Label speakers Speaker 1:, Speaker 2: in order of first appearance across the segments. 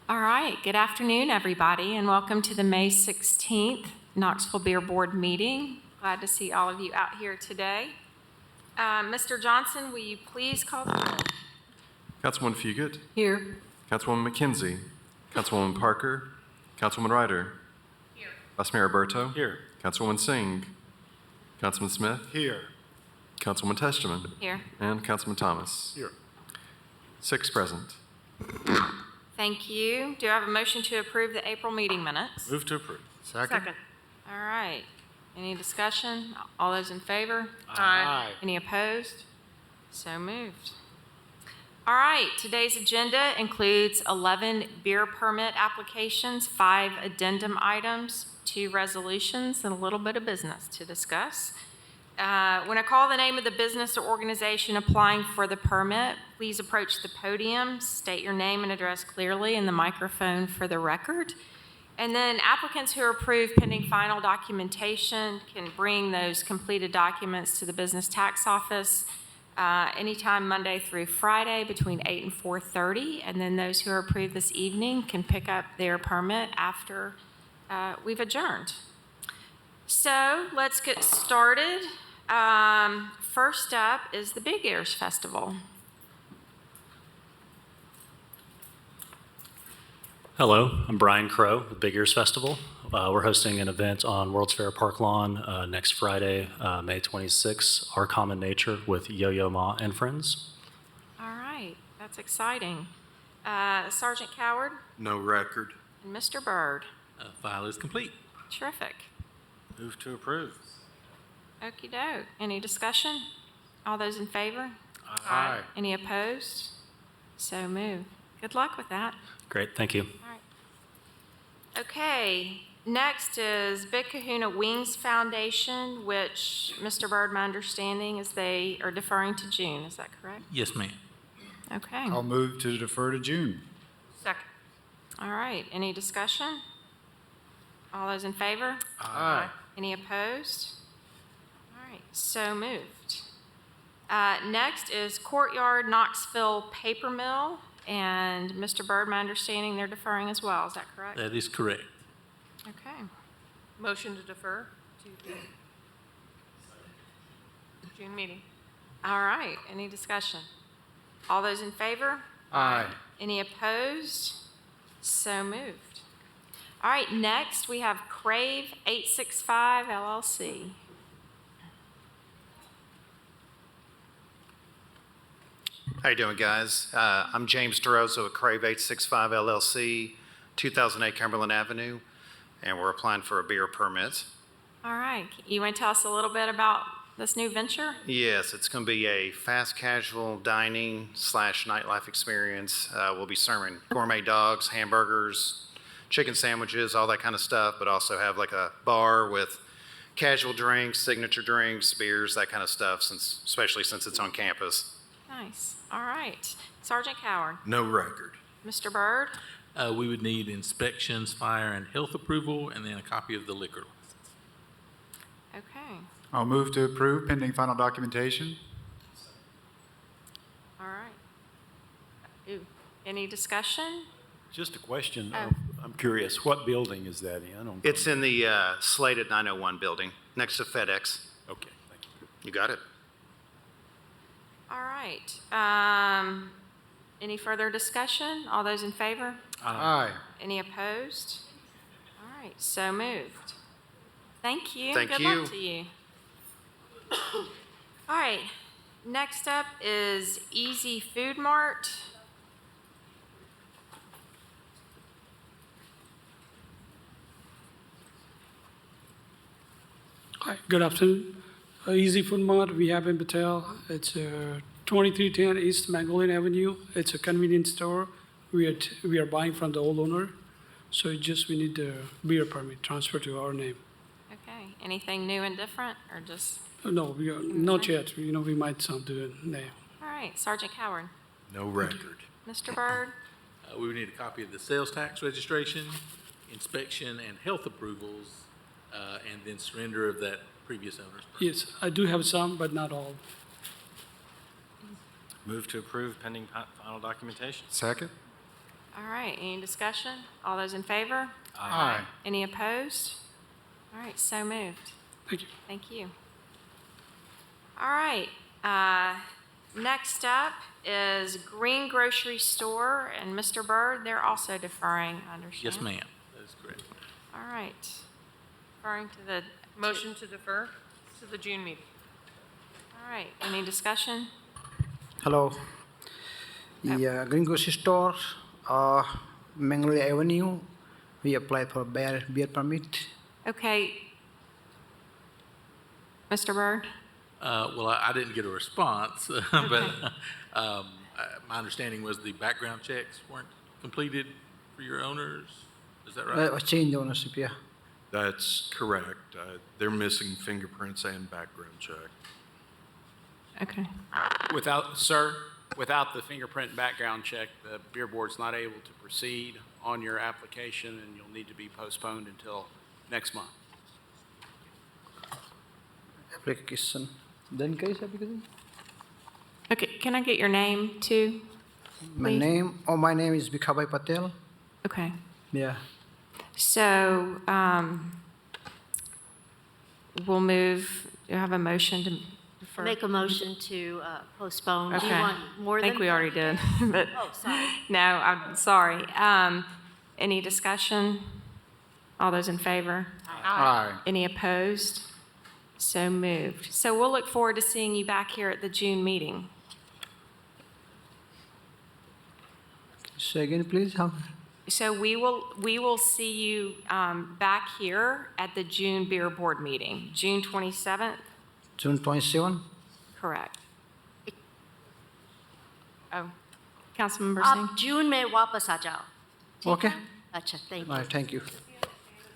Speaker 1: All right, good afternoon, everybody, and welcome to the May 16th Knoxville Beer Board meeting. Glad to see all of you out here today. Mr. Johnson, will you please call the roll?
Speaker 2: Councilwoman Fugit.
Speaker 1: Here.
Speaker 2: Councilwoman McKenzie. Councilwoman Parker. Councilwoman Ryder.
Speaker 1: Here.
Speaker 2: Vice Mayor Berto.
Speaker 3: Here.
Speaker 2: Councilwoman Singh. Councilman Smith.
Speaker 3: Here.
Speaker 2: Councilwoman Testament.
Speaker 1: Here.
Speaker 2: And Councilman Thomas.
Speaker 3: Here.
Speaker 2: 6 present.
Speaker 1: Thank you. Do I have a motion to approve the April meeting minutes?
Speaker 3: Move to approve.
Speaker 1: Second. All right. Any discussion? All those in favor?
Speaker 3: Aye.
Speaker 1: Any opposed? So moved. All right, today's agenda includes 11 beer permit applications, 5 addendum items, 2 resolutions, and a little bit of business to discuss. When I call the name of the business or organization applying for the permit, please approach the podium, state your name and address clearly in the microphone for the record. And then applicants who are approved pending final documentation can bring those completed documents to the business tax office anytime Monday through Friday between 8 and 4:30. And then those who are approved this evening can pick up their permit after we've adjourned. So let's get started. First up is the Big Ears Festival.
Speaker 4: Hello, I'm Brian Crow with Big Ears Festival. We're hosting an event on World's Fair Park Lawn next Friday, May 26th, Our Common Nature with Yo-Yo Ma and Friends.
Speaker 1: All right, that's exciting. Sergeant Coward
Speaker 2: No record.
Speaker 1: and Mr. Byrd.
Speaker 5: File is complete.
Speaker 1: Terrific.
Speaker 3: Move to approve.
Speaker 1: Okey doke. Any discussion? All those in favor?
Speaker 3: Aye.
Speaker 1: Any opposed? So moved. Good luck with that.
Speaker 4: Great, thank you.
Speaker 1: All right. Okay, next is Big Kahuna Wings Foundation, which, Mr. Byrd, my understanding is they are deferring to June. Is that correct?
Speaker 5: Yes, ma'am.
Speaker 1: Okay.
Speaker 3: I'll move to defer to June.
Speaker 1: Second. All right, any discussion? All those in favor?
Speaker 3: Aye.
Speaker 1: Any opposed? All right, so moved. Next is Courtyard Knoxville Paper Mill, and Mr. Byrd, my understanding they're deferring as well. Is that correct?
Speaker 5: That is correct.
Speaker 1: Okay. Motion to defer to the June meeting. All right, any discussion? All those in favor?
Speaker 3: Aye.
Speaker 1: Any opposed? So moved. All right, next we have Crave 865 LLC.
Speaker 6: How you doing, guys? I'm James DeRosa with Crave 865 LLC, 2008 Cumberland Avenue, and we're applying for a beer permit.
Speaker 1: All right, you want to tell us a little bit about this new venture?
Speaker 6: Yes, it's going to be a fast casual dining / nightlife experience. We'll be serving gourmet dogs, hamburgers, chicken sandwiches, all that kind of stuff, but also have like a bar with casual drinks, signature drinks, beers, that kind of stuff, especially since it's on campus.
Speaker 1: Nice. All right. Sergeant Coward.
Speaker 2: No record.
Speaker 1: Mr. Byrd.
Speaker 5: We would need inspections, fire, and health approval, and then a copy of the liquor license.
Speaker 1: Okay.
Speaker 3: I'll move to approve pending final documentation.
Speaker 1: All right. Ooh. Any discussion?
Speaker 7: Just a question.
Speaker 1: Oh.
Speaker 7: I'm curious, what building is that in?
Speaker 6: It's in the Slated 901 building next to FedEx.
Speaker 7: Okay, thank you.
Speaker 6: You got it.
Speaker 1: All right. Any further discussion? All those in favor?
Speaker 3: Aye.
Speaker 1: Any opposed? All right, so moved. Thank you.
Speaker 6: Thank
Speaker 1: Good
Speaker 6: you.
Speaker 1: luck to you. All right, next up is Easy Food Mart.
Speaker 8: Hi, good afternoon. Easy Food Mart, we have in Patel. It's 2310 East Magnolia Avenue. It's a convenience store. We are buying from the old owner. So we need the beer permit transfer to our name.
Speaker 1: Okay, anything new and different or just,
Speaker 8: No, we are not yet. We might some do the name.
Speaker 1: all right, Sergeant Coward.
Speaker 2: No record.
Speaker 1: Mr. Byrd?
Speaker 5: We would need a copy of the sales tax registration, inspection, and health approvals, and then surrender of that previous owner's permit.
Speaker 8: Yes, I do have some, but not all.
Speaker 3: Move to approve pending final documentation.
Speaker 2: Second.
Speaker 1: All right, any discussion? All those in favor?
Speaker 3: Aye.
Speaker 1: Any opposed? All right, so moved.
Speaker 8: Thank you.
Speaker 1: Thank you. All right, next up is Green Grocery Store and Mr. Byrd. They're also deferring, I understand.
Speaker 5: Yes, ma'am. That is correct.
Speaker 1: All right. Deferring to the,
Speaker 9: Motion to defer to the June meeting.
Speaker 1: all right, any discussion?
Speaker 10: Hello. The Green Grocery Store, Magnolia Avenue, we applied for beer permit.
Speaker 1: Okay. Mr. Byrd?
Speaker 5: Well, I didn't get a response, but my understanding was the background checks weren't completed for your owners. Is that right?
Speaker 10: Change the ownership, yeah.
Speaker 2: That's correct. They're missing fingerprints and background check.
Speaker 1: Okay.
Speaker 11: Without the fingerprint background check, the beer board's not able to proceed on your application, and you'll need to be postponed until next month.
Speaker 10: Application. Then case application?
Speaker 1: Okay, can I get your name too?
Speaker 10: My
Speaker 1: Please.
Speaker 10: my name is Bikhabai Patel.
Speaker 1: Okay.
Speaker 10: Yeah.
Speaker 1: So, we'll move, do you have a motion to defer?
Speaker 12: Make a motion to postpone. Do you
Speaker 1: Okay.
Speaker 12: want more
Speaker 1: I
Speaker 12: than?
Speaker 1: think we already did, but,
Speaker 12: Oh, sorry.
Speaker 1: no, I'm sorry. Any discussion? All those in favor?
Speaker 3: Aye.
Speaker 1: Any opposed? So moved. So we'll look forward to seeing you back here at the June meeting.
Speaker 10: Say again, please. How?
Speaker 1: So we will see you back here at the June Beer Board meeting, June 27th?
Speaker 10: June 27?
Speaker 1: Correct. Oh, Councilmember Singh?
Speaker 12: आप जून में वापस आ जाओ. ठीक
Speaker 10: Okay.
Speaker 12: है? अच्छा, thank you.
Speaker 10: All right, thank you.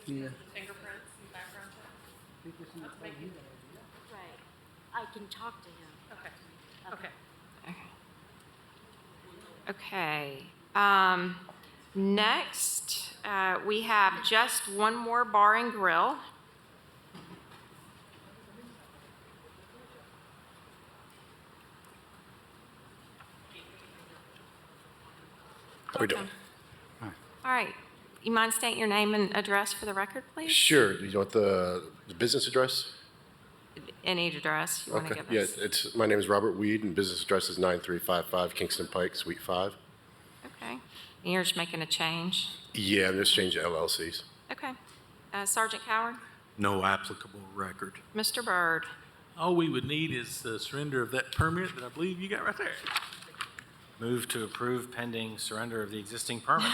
Speaker 10: Yeah.
Speaker 9: Fingerprints and background check?
Speaker 12: Right. I can talk to him.
Speaker 9: Okay.
Speaker 1: Okay. Next, we have just one more bar and grill.
Speaker 13: How we doing?
Speaker 1: All right. You mind stating your name and address for the record, please?
Speaker 13: Sure. Do you want the business address?
Speaker 1: Any address you want to
Speaker 13: Okay.
Speaker 1: give us?
Speaker 13: Yeah, my name is Robert Weed, and business address is 9355 Kingston Pike, Suite 5.
Speaker 1: Okay. And you're just making a change?
Speaker 13: Yeah, I'm just changing LLCs.
Speaker 1: Okay. Sergeant Coward?
Speaker 2: No applicable record.
Speaker 1: Mr. Byrd?
Speaker 5: All we would need is the surrender of that permit that I believe you got right there.
Speaker 14: Move to approve pending surrender of the existing permit.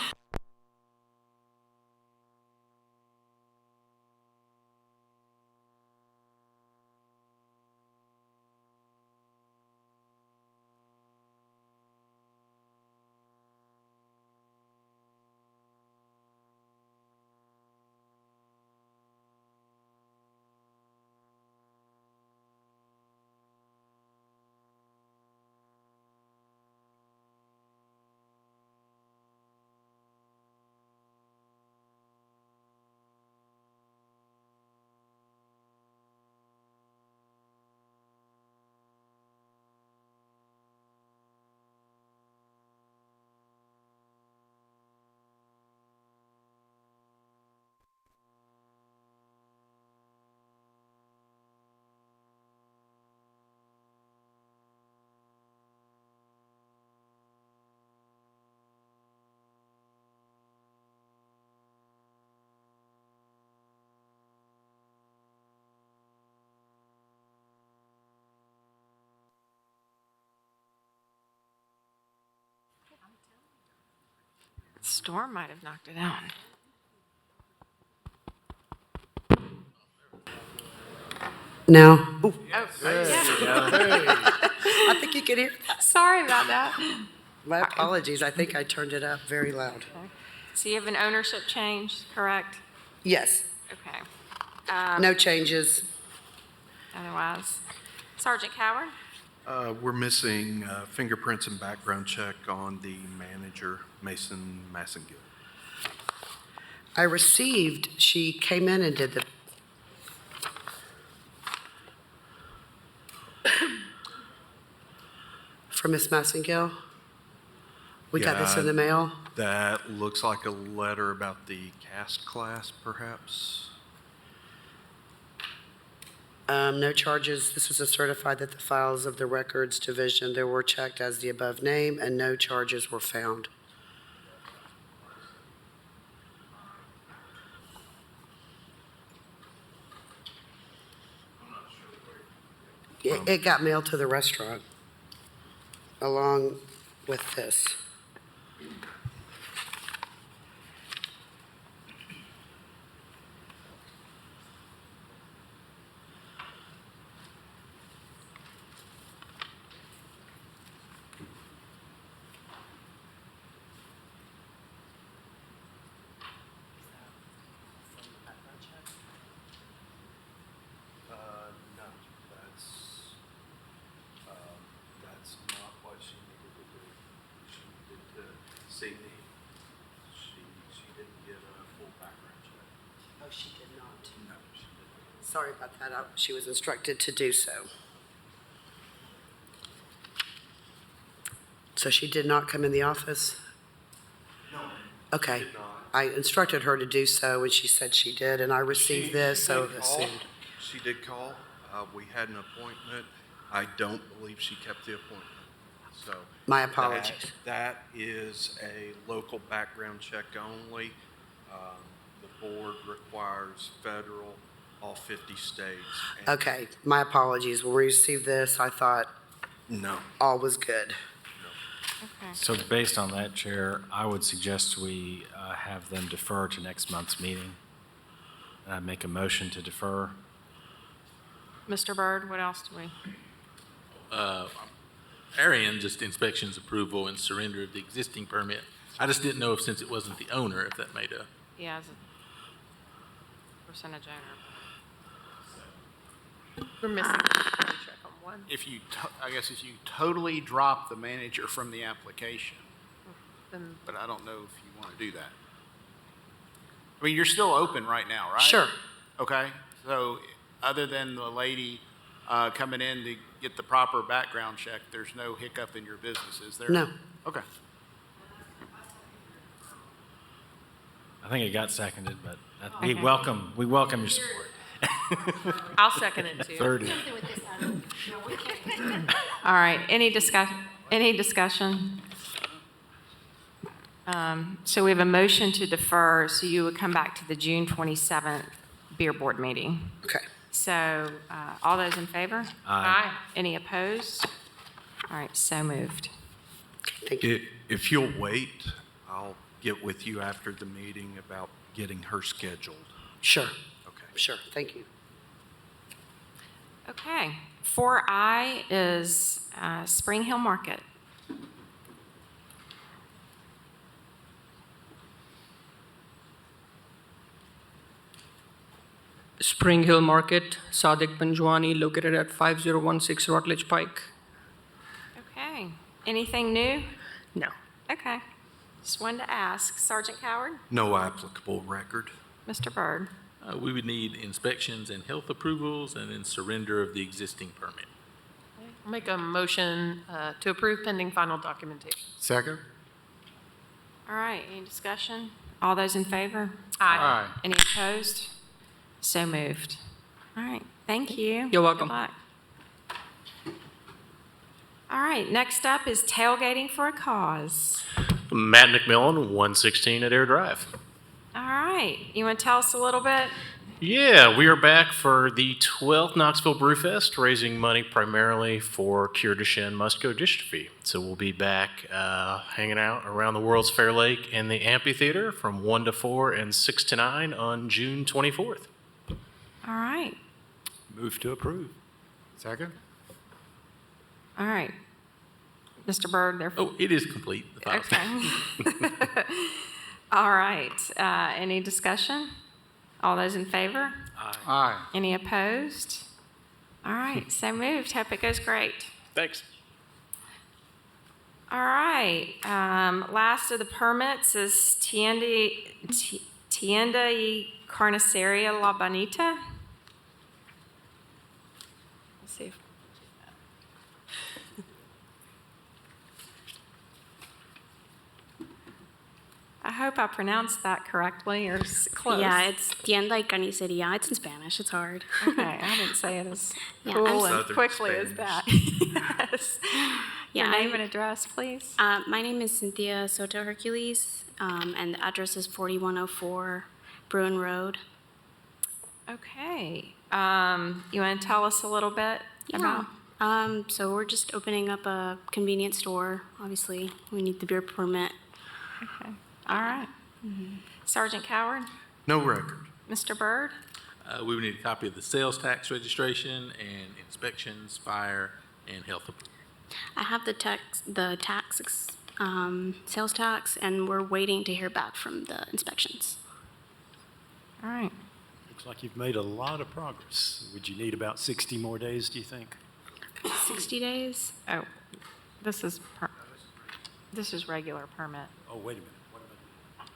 Speaker 1: Storm might have knocked it out.
Speaker 10: Now.
Speaker 1: Oh, yeah.
Speaker 10: I think you can hear that.
Speaker 1: Sorry about that.
Speaker 10: My apologies. I think I turned it up very loud.
Speaker 1: So you have an ownership change, correct?
Speaker 10: Yes.
Speaker 1: Okay.
Speaker 10: No changes.
Speaker 1: Otherwise, Sergeant Coward?
Speaker 2: We're missing fingerprints and background check on the manager, Mason Massengill.
Speaker 10: I received, she came in and did the for Miss Massengill. We got this in the
Speaker 2: Yeah,
Speaker 10: mail?
Speaker 2: That looks like a letter about the cast class, perhaps?
Speaker 10: No charges. This was a certified that the files of the records division, there were checked as the above name, and no charges were found. It got mailed to the restaurant along with this.
Speaker 2: No, that's not what she needed to do. She needed to see me. She didn't get a full background check.
Speaker 10: Oh, she did not.
Speaker 2: No, she didn't.
Speaker 10: Sorry about that. She was instructed to do so. So she did not come in the office?
Speaker 2: No.
Speaker 10: Okay.
Speaker 2: Did not.
Speaker 10: I instructed her to do so, and she said she did, and I received this, so
Speaker 2: did call.
Speaker 10: assumed.
Speaker 2: She did call. We had an appointment. I don't believe she kept the appointment. So.
Speaker 10: My apologies.
Speaker 2: That is a local background check only. The board requires federal, all 50 states. and-
Speaker 10: Okay, my apologies. When we received this, I thought
Speaker 2: No.
Speaker 10: all was good.
Speaker 1: Okay.
Speaker 14: So based on that, Chair, I would suggest we have them defer to next month's meeting. Make a motion to defer.
Speaker 1: Mr. Byrd, what else do we?
Speaker 5: Arian, just inspections, approval, and surrender of the existing permit. I just didn't know if, since it wasn't the owner, if that made a,
Speaker 1: Yeah, as a percentage owner.
Speaker 9: We're missing a background check on one.
Speaker 11: I guess if you totally drop the manager from the application,
Speaker 9: Then
Speaker 11: but I don't know if you want to do that. I mean, you're still open right now, right?
Speaker 10: Sure.
Speaker 11: Okay, so other than the lady coming in to get the proper background check, there's no hiccup in your business, is there?
Speaker 10: No.
Speaker 11: Okay.
Speaker 14: I think it got seconded, but
Speaker 1: Okay.
Speaker 14: we welcome your support.
Speaker 9: I'll second it too.
Speaker 14: 30.
Speaker 1: All right, any discussion? So we have a motion to defer, so you would come back to the June 27th Beer Board meeting.
Speaker 10: Okay.
Speaker 1: So, all those in favor?
Speaker 9: Aye.
Speaker 1: Any opposed? All right, so moved.
Speaker 10: Thank you.
Speaker 2: If you'll wait, I'll get with you after the meeting about getting her scheduled.
Speaker 10: Sure.
Speaker 2: Okay.
Speaker 10: Sure. Thank you.
Speaker 1: Okay, 4I is Spring Hill Market.
Speaker 15: Spring Hill Market, Sadiq Panjwani, located at 5016 Rutledge Pike.
Speaker 1: Okay, anything new?
Speaker 15: No.
Speaker 1: Okay, just wanted to ask. Sergeant Coward?
Speaker 2: No applicable record.
Speaker 1: Mr. Byrd?
Speaker 5: we would need inspections and health approvals and then surrender of the existing permit.
Speaker 9: I'll make a motion to approve pending final documentation.
Speaker 3: Second?
Speaker 1: All right, any discussion? All those in favor?
Speaker 3: Aye.
Speaker 1: Any opposed? So moved. All right, thank you.
Speaker 15: You're welcome.
Speaker 1: Good luck. All right, next up is tailgating for a cause.
Speaker 4: Matt McMillan, 116 at Air Drive.
Speaker 1: All right, you want to tell us a little bit?
Speaker 4: Yeah, we are back for the 12th Knoxville Brewfest, raising money primarily for Cure Duchenne muscular dystrophy. So we'll be back hanging out around the World's Fair Lake in the amphitheater from 1 to 4 and 6 to 9 on June 24th.
Speaker 1: All right,
Speaker 7: Move to approve.
Speaker 3: Second?
Speaker 1: all right. Mr. Byrd, there.
Speaker 5: Oh, it is complete. The file
Speaker 1: Okay. All right, any discussion? All those in favor?
Speaker 3: Aye.
Speaker 1: Any opposed? All right, so moved. Hope it goes great.
Speaker 4: Thanks.
Speaker 1: All right, last of the permits is Tienda y Carniceria La Bonita. Let's see if hope I pronounced that correctly or close.
Speaker 16: Yeah, it's tienda y carniceria. It's in Spanish. It's hard.
Speaker 1: Okay, I didn't say it as
Speaker 16: Yeah,
Speaker 1: cool
Speaker 16: I'm
Speaker 1: and
Speaker 2: Southern
Speaker 1: quickly as
Speaker 2: Spanish.
Speaker 1: that. Yes.
Speaker 16: Yeah,
Speaker 1: Your name
Speaker 16: I'm-
Speaker 1: and address, please.
Speaker 16: My name is Cynthia Soto Hercules, and the address is 4104 Bruin Road.
Speaker 1: Okay. You want to tell us a little bit about?
Speaker 16: So we're just opening up a convenience store. Obviously, we need the beer permit.
Speaker 1: Okay. All right. Sergeant Coward,
Speaker 2: No record.
Speaker 1: Mr. Byrd.
Speaker 5: We would need a copy of the sales tax registration and inspections, fire, and health approval.
Speaker 16: I have the sales tax, and we're waiting to hear back from the inspections.
Speaker 1: All right.
Speaker 7: Looks like you've made a lot of progress. Would you need about 60 more days, do you think?
Speaker 16: 60 days?
Speaker 1: Oh, this is regular permit.
Speaker 7: Oh, wait a minute. What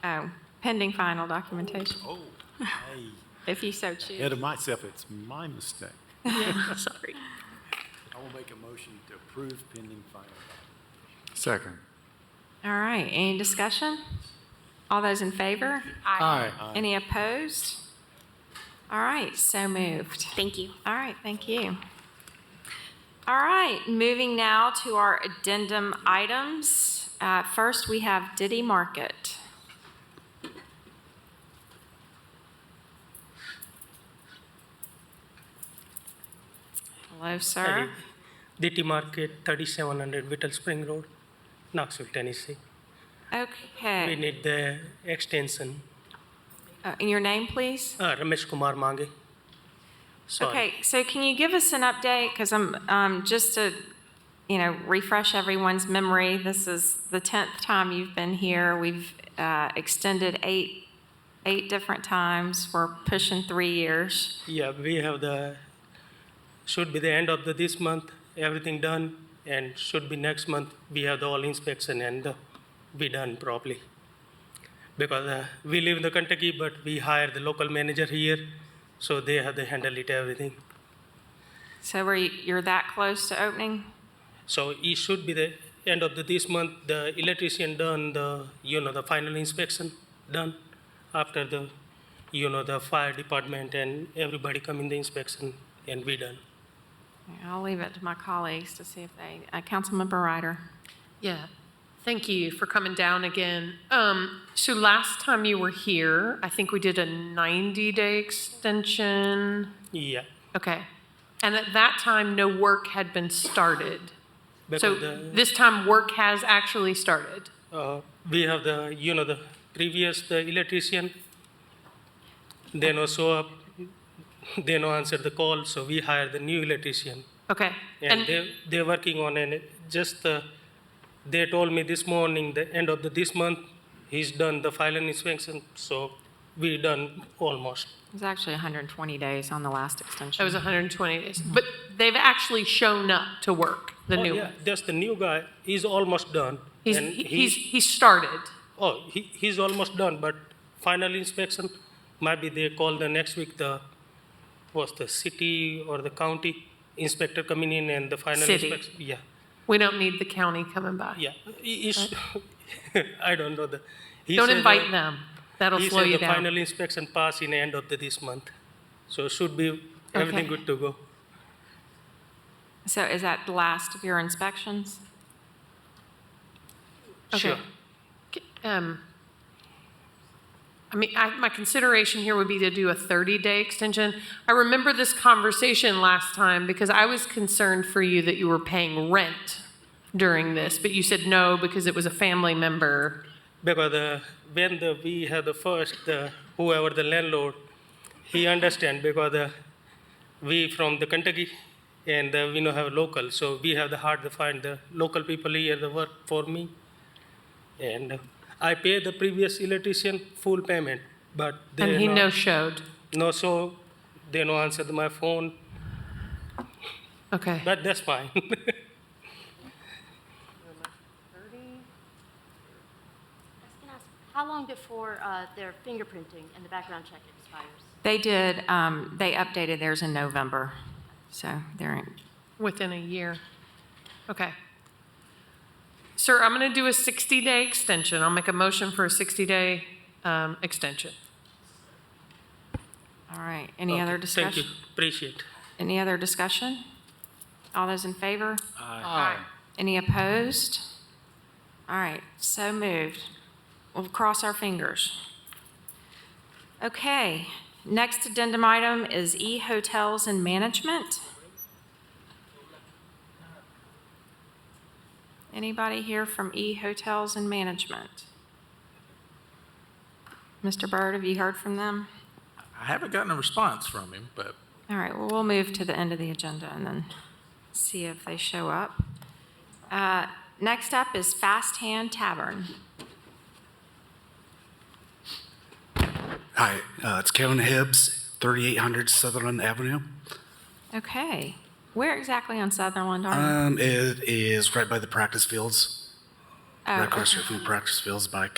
Speaker 7: am
Speaker 1: Oh, pending final documentation,
Speaker 7: I? Oh, hey,
Speaker 1: if you so choose.
Speaker 7: ahead of myself, it's my mistake.
Speaker 16: Sorry.
Speaker 7: I will make a motion to approve pending final.
Speaker 3: Second.
Speaker 1: All right, any discussion? All those in favor?
Speaker 3: Aye.
Speaker 1: Any opposed? All right, so moved.
Speaker 16: Thank you.
Speaker 1: All right, thank you. All right, moving now to our addendum items. First, we have Diddy Market. Hello, sir.
Speaker 17: DT Market, 3700 Whittle Spring Road, Knoxville, Tennessee. We
Speaker 1: Okay.
Speaker 17: need the extension.
Speaker 1: And your name, please?
Speaker 17: Ramesh Kumar Mange. Sorry.
Speaker 1: Okay, so can you give us an update? Because I'm just to, refresh everyone's memory. This is the 10th time you've been here. We've extended eight different times. We're pushing 3 years.
Speaker 17: Yeah, we have should be the end of this month, everything done, and should be next month, we have the all inspection and be done properly. Because we live in the Kentucky, but we hire the local manager here, so they have to handle it, everything.
Speaker 1: So you're that close to opening?
Speaker 17: So it should be the end of this month, the electrician done, the final inspection done. After the fire department and everybody come in the inspection and be done.
Speaker 1: I'll leave it to my colleagues to see if Councilmember Ryder.
Speaker 9: Yeah, thank you for coming down again. So last time you were here, I think we did a 90-day extension.
Speaker 17: Yeah.
Speaker 9: Okay. And at that time, no work had been started. So
Speaker 17: Because
Speaker 9: this time, work has actually started.
Speaker 17: we have the previous electrician, they no show up, they no answer the call, so we hire the new electrician.
Speaker 9: Okay.
Speaker 17: And they're working on it. They told me this morning, the end of this month, he's done the final inspection, so we done almost.
Speaker 1: It was actually 120 days on the last extension.
Speaker 9: It was 120 days. But they've actually shown up to work, the new
Speaker 17: Yeah,
Speaker 9: one.
Speaker 17: that's the new guy, he's almost done. And
Speaker 9: He's started.
Speaker 17: He's almost done, but final inspection, maybe they call the next week the city or the county inspector coming in and the final
Speaker 9: City.
Speaker 17: inspection. Yeah,
Speaker 9: We don't need the county coming by.
Speaker 17: yeah. I don't know he
Speaker 9: Don't
Speaker 17: said,
Speaker 9: invite them. That'll
Speaker 17: he
Speaker 9: slow
Speaker 17: said
Speaker 9: you
Speaker 17: the
Speaker 9: down.
Speaker 17: final inspection pass in the end of this month. So should be everything
Speaker 1: Okay.
Speaker 17: good to go.
Speaker 1: So is that the last of your inspections?
Speaker 9: Okay.
Speaker 17: Sure.
Speaker 9: My consideration here would be to do a 30-day extension. I remember this conversation last time because I was concerned for you that you were paying rent during this, but you said no because it was a family member.
Speaker 17: Because when we had whoever the landlord, he understand because we from the Kentucky and we don't have local, so we have the hard to find the local people here to work for me. And I pay the previous electrician full payment, but
Speaker 9: And he
Speaker 17: no
Speaker 9: no-showed.
Speaker 17: No, so they no answer my phone.
Speaker 9: Okay.
Speaker 17: But that's fine.
Speaker 12: How long before their fingerprinting and the background check expires?
Speaker 1: They did, they updated theirs in November, so they're in.
Speaker 9: Within a year. Okay. Sir, I'm going to do a 60-day extension. I'll make a motion for a 60-day extension.
Speaker 1: All right, any other discussion?
Speaker 17: Thank you, appreciate.
Speaker 1: Any other discussion? All those in favor?
Speaker 14: Aye.
Speaker 1: Any opposed? All right, so moved. We'll cross our fingers. Okay, next addendum item is E-Hotels and Management. Anybody here from E-Hotels and Management? Mr. Byrd, have you heard from them?
Speaker 5: I haven't gotten a response from him, but
Speaker 1: All right, well, we'll move to the end of the agenda and then see if they show up. Next up is Fast Hand Tavern.
Speaker 18: Hi, it's Kevin Hibbs, 3800 Sutherland Avenue.
Speaker 1: Okay, where exactly on Sutherland are you?
Speaker 18: It is right by the practice fields.
Speaker 1: Oh,
Speaker 18: Right across
Speaker 1: okay.
Speaker 18: from the practice fields by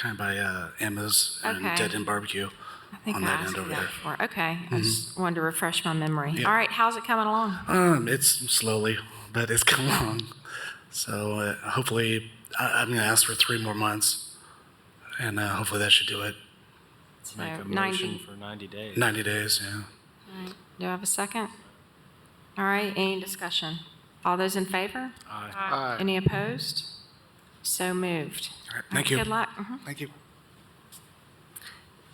Speaker 18: Emma's and
Speaker 1: Okay.
Speaker 18: Dead End Barbecue.
Speaker 1: I think
Speaker 18: on
Speaker 1: I
Speaker 18: that
Speaker 1: asked
Speaker 18: end
Speaker 1: you
Speaker 18: over
Speaker 1: that
Speaker 18: there.
Speaker 1: before. Okay, I just wanted to refresh my memory.
Speaker 18: Yeah.
Speaker 1: All right, how's it coming along?
Speaker 18: It's slowly, but it's come along. So hopefully, I'm going to ask for 3 more months, and hopefully that should do it.
Speaker 1: So
Speaker 14: Make a
Speaker 1: 90
Speaker 14: motion for 90 days.
Speaker 18: 90 days, yeah.
Speaker 1: All right, do I have a second? All right, any discussion? All those in favor?
Speaker 14: Aye.
Speaker 1: Any opposed? So moved.
Speaker 18: All right, thank you.
Speaker 1: Good luck. Mhm.
Speaker 18: Thank you.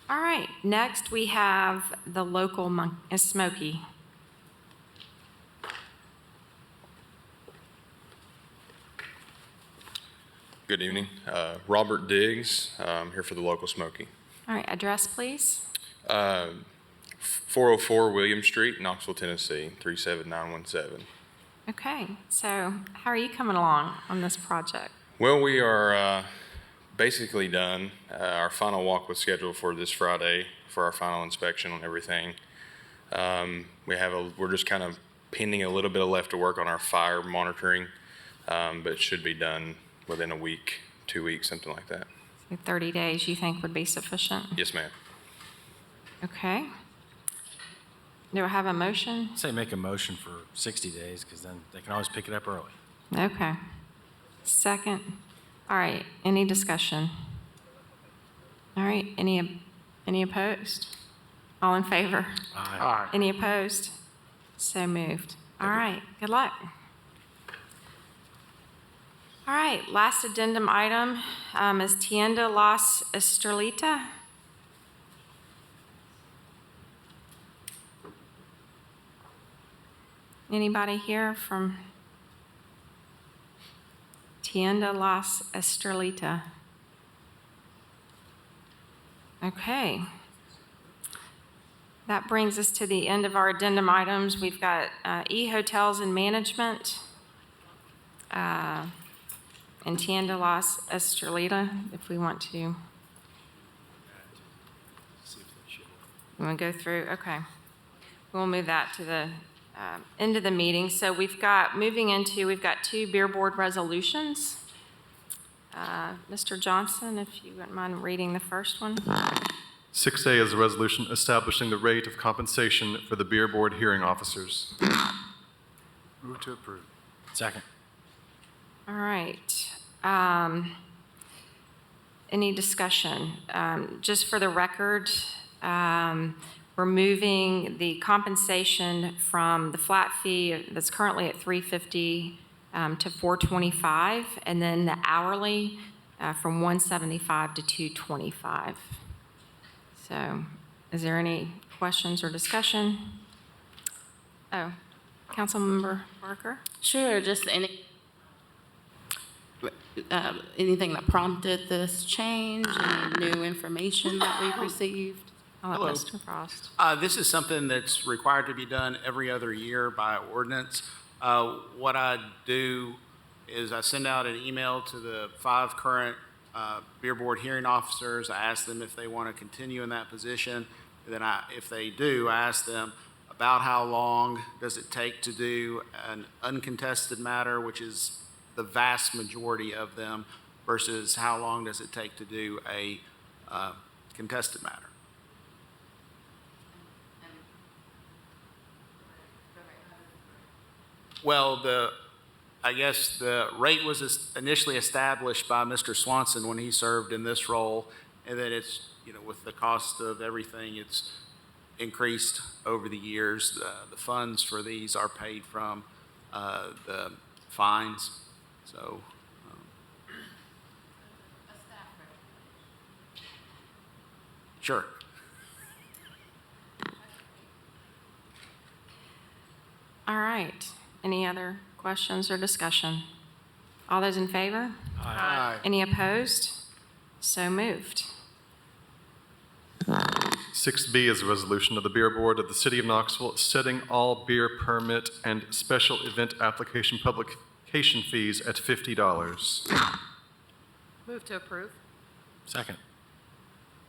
Speaker 1: All right, next we have the local Smoky.
Speaker 19: Good evening. Robert Diggs, here for the local Smoky.
Speaker 1: All right, address please.
Speaker 19: 404 William Street, Knoxville, Tennessee, 37917.
Speaker 1: Okay, so how are you coming along on this project?
Speaker 19: Well, we are basically done. Our final walk was scheduled for this Friday for our final inspection on everything. We're just kind of pending a little bit of left to work on our fire monitoring, but it should be done within a week, 2 weeks, something like that.
Speaker 1: 30 days you think would be sufficient?
Speaker 19: Yes, ma'am.
Speaker 1: Okay. Do I have a motion?
Speaker 14: Say make a motion for 60 days, because then they can always pick it up early.
Speaker 1: Okay. Second. All right, any discussion? All right, any opposed? All in favor?
Speaker 14: Aye.
Speaker 1: Any opposed? So moved. All right, good luck. All right, last addendum item is Tienda Las Estrelita. Anybody here from Tienda Las Estrelita? Okay. That brings us to the end of our addendum items. We've got E-Hotels and Management, and Tienda Las Estrelita, if we want to. You want to go through? Okay. We'll move that to the end of the meeting. So we've got 2 beer board resolutions. Mr. Johnson, if you wouldn't mind reading the first one.
Speaker 20: 6A is a resolution establishing the rate of compensation for the beer board hearing officers.
Speaker 14: Move to approve. Second.
Speaker 1: All right. Any discussion? Just for the record, we're moving the compensation from the flat fee that's currently at $350 to $425, and then the hourly from $175 to $225. So, is there any questions or discussion? Oh, Councilmember Barker?
Speaker 21: Sure, just anything that prompted this change, any new information that we've received?
Speaker 1: I'll
Speaker 11: Hello.
Speaker 1: let Mr. Frost.
Speaker 11: This is something that's required to be done every other year by ordinance. What I do is I send out an email to the 5 current beer board hearing officers. I ask them if they want to continue in that position. And then if they do, I ask them about how long does it take to do an uncontested matter, which is the vast majority of them, versus how long does it take to do a contested matter. Well, I guess the rate was initially established by Mr. Swanson when he served in this role, and then it's, with the cost of everything, it's increased over the years. The funds for these are paid from the fines, so. Sure.
Speaker 1: All right. Any other questions or discussion? All those in favor?
Speaker 11: Aye.
Speaker 1: Any opposed? So moved.
Speaker 20: 6B is a resolution of the Beer Board of the City of Knoxville setting all beer permit and special event application publication fees at $50.
Speaker 9: Move to approve.
Speaker 14: Second.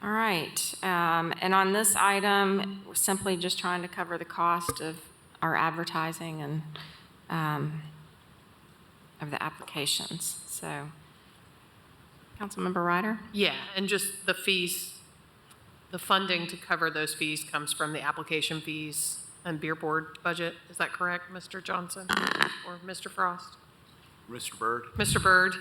Speaker 1: All right. And on this item, we're simply just trying to cover the cost of our advertising and of the applications. So, Councilmember Ryder?
Speaker 9: Yeah, and just the fees, the funding to cover those fees comes from the application fees and beer board budget. Is that correct, Mr. Johnson or Mr. Frost?
Speaker 5: Mr. Byrd?
Speaker 9: Mr. Byrd?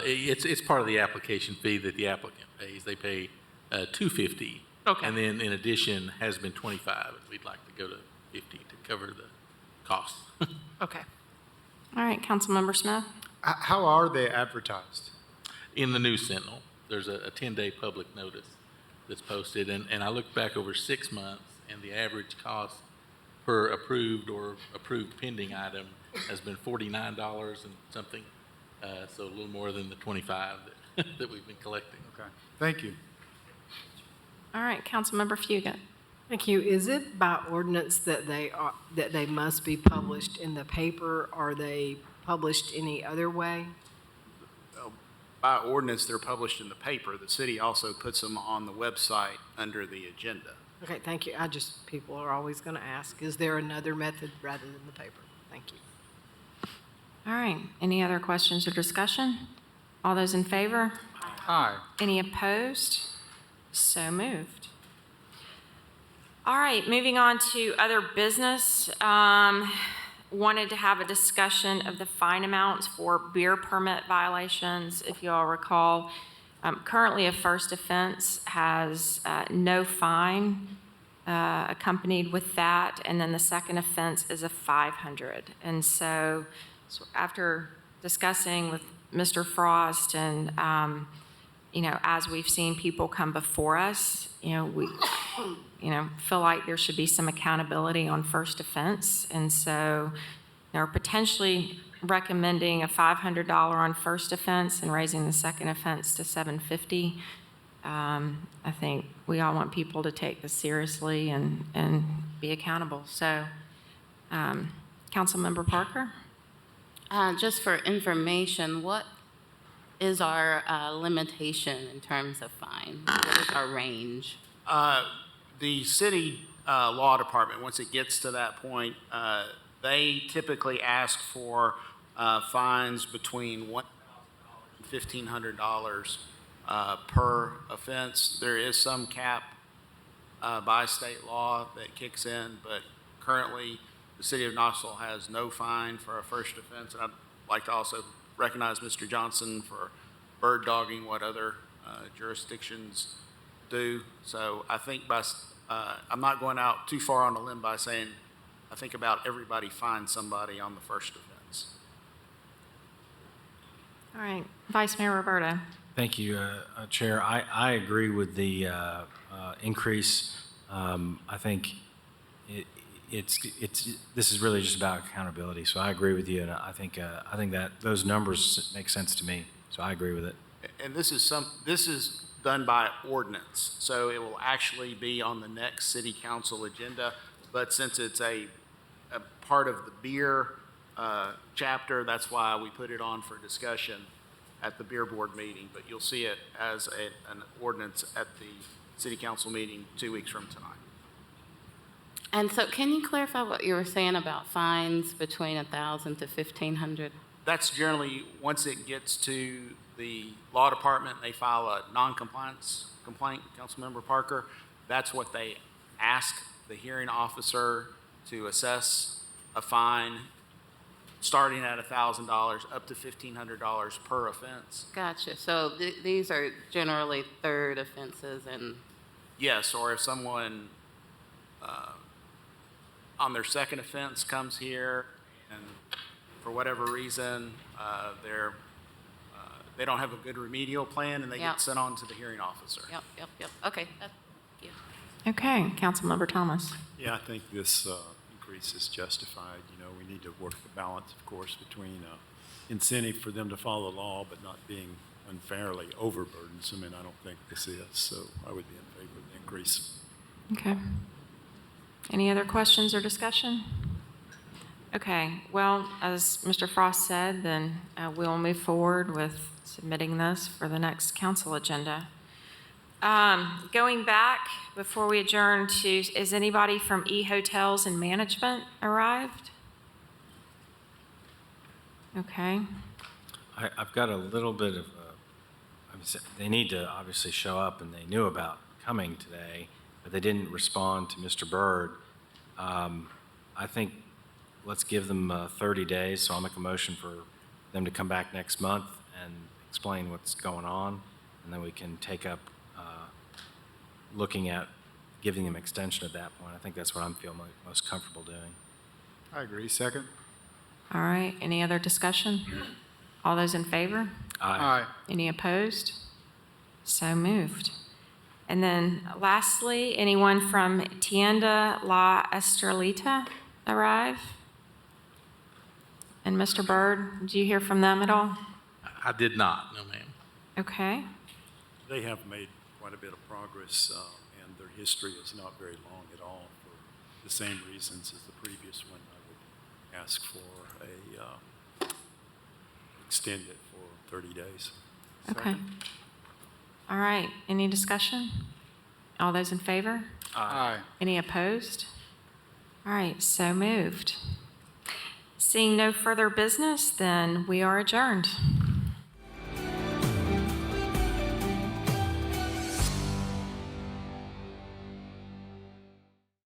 Speaker 5: It's part of the application fee that the applicant pays. They pay $250.
Speaker 9: Okay.
Speaker 5: And then in addition has been $25. We'd like to go to $50 to cover the cost.
Speaker 9: Okay.
Speaker 1: All right, Councilmember Smith?
Speaker 6: How are they advertised?
Speaker 5: In the News Sentinel, there's a 10-day public notice that's posted, and I looked back over 6 months, and the average cost per approved or approved pending item has been $49 and something, so a little more than the $25 that we've been collecting.
Speaker 6: Okay, thank you.
Speaker 1: All right, Councilmember Fugit.
Speaker 22: Thank you. Is it by ordinance that they must be published in the paper? Are they published any other way?
Speaker 11: By ordinance, they're published in the paper. The city also puts them on the website under the agenda.
Speaker 22: Okay, thank you. People are always going to ask, is there another method rather than the paper? Thank you.
Speaker 1: All right, any other questions or discussion? All those in favor?
Speaker 6: Aye.
Speaker 1: Any opposed? So moved. All right, moving on to other business. Wanted to have a discussion of the fine amounts for beer permit violations. If you all recall, currently a first offense has no fine accompanied with that, and then the second offense is a $500. And so after discussing with Mr. Frost and as we've seen people come before us, we feel like there should be some accountability on first offense. And so they're potentially recommending a $500 on first offense and raising the second offense to $750. I think we all want people to take this seriously and be accountable. So, Councilmember Parker?
Speaker 21: Just for information, what is our limitation in terms of fine? What is our range?
Speaker 11: The city law department, once it gets to that point, they typically ask for fines between $1,000 and $1,500 per offense. There is some cap by state law that kicks in, but currently the city of Knoxville has no fine for a first offense. And I'd like to also recognize Mr. Johnson for bird dogging what other jurisdictions do. So I think I'm not going out too far on a limb by saying I think about everybody finds somebody on the first offense.
Speaker 1: All right, Vice Mayor Roberta.
Speaker 14: Thank you, Chair. I agree with the increase. I think this is really just about accountability. So I agree with you, and I think that those numbers make sense to me. So I agree with it.
Speaker 11: And this is done by ordinance, so it will actually be on the next city council agenda. But since it's a part of the beer chapter, that's why we put it on for discussion at the beer board meeting. But you'll see it as an ordinance at the city council meeting 2 weeks from tonight.
Speaker 21: And so can you clarify what you were saying about fines between $1,000 to $1,500?
Speaker 11: That's generally, once it gets to the law department, they file a non-compliance complaint, Councilmember Parker. That's what they ask the hearing officer to assess a fine starting at $1,000 up to $1,500 per offense.
Speaker 21: Gotcha. So these are generally third offenses and,
Speaker 11: Yes, or if someone on their second offense comes here and for whatever reason they don't have a good remedial plan and they
Speaker 21: Yep.
Speaker 11: get sent on to the hearing officer.
Speaker 21: yep. Okay, yeah.
Speaker 1: Okay, Councilmember Thomas.
Speaker 7: Yeah, I think this increase is justified. You know, we need to work the balance, of course, between incentive for them to follow the law, but not being unfairly overburdensome, and I don't think this is. So I would be in favor of the increase.
Speaker 1: Okay. Any other questions or discussion? Okay, well, as Mr. Frost said, then we'll move forward with submitting this for the next council agenda. Going back, before we adjourn to, is anybody from E-Hotels and Management arrived? Okay.
Speaker 14: I've got a little bit of, they need to obviously show up, and they knew about coming today, but they didn't respond to Mr. Byrd. I think let's give them 30 days, so I'll make a motion for them to come back next month and explain what's going on, and then we can take up looking at giving them extension at that point. I think that's what I'm feeling most comfortable doing.
Speaker 6: I agree. Second?
Speaker 1: All right, any other discussion? All those in favor?
Speaker 6: Aye.
Speaker 1: Any opposed? So moved. And then lastly, anyone from Tienda La Estrelita arrive? And Mr. Byrd, did you hear from them at all?
Speaker 5: I did not, no ma'am.
Speaker 1: Okay.
Speaker 7: They have made quite a bit of progress, and their history is not very long at all for the same reasons as the previous one. I would ask for extend it for 30 days.
Speaker 1: Okay. All right, any discussion? All those in favor?
Speaker 6: Aye.
Speaker 1: Any opposed? All right, so moved. Seeing no further business, then we are adjourned.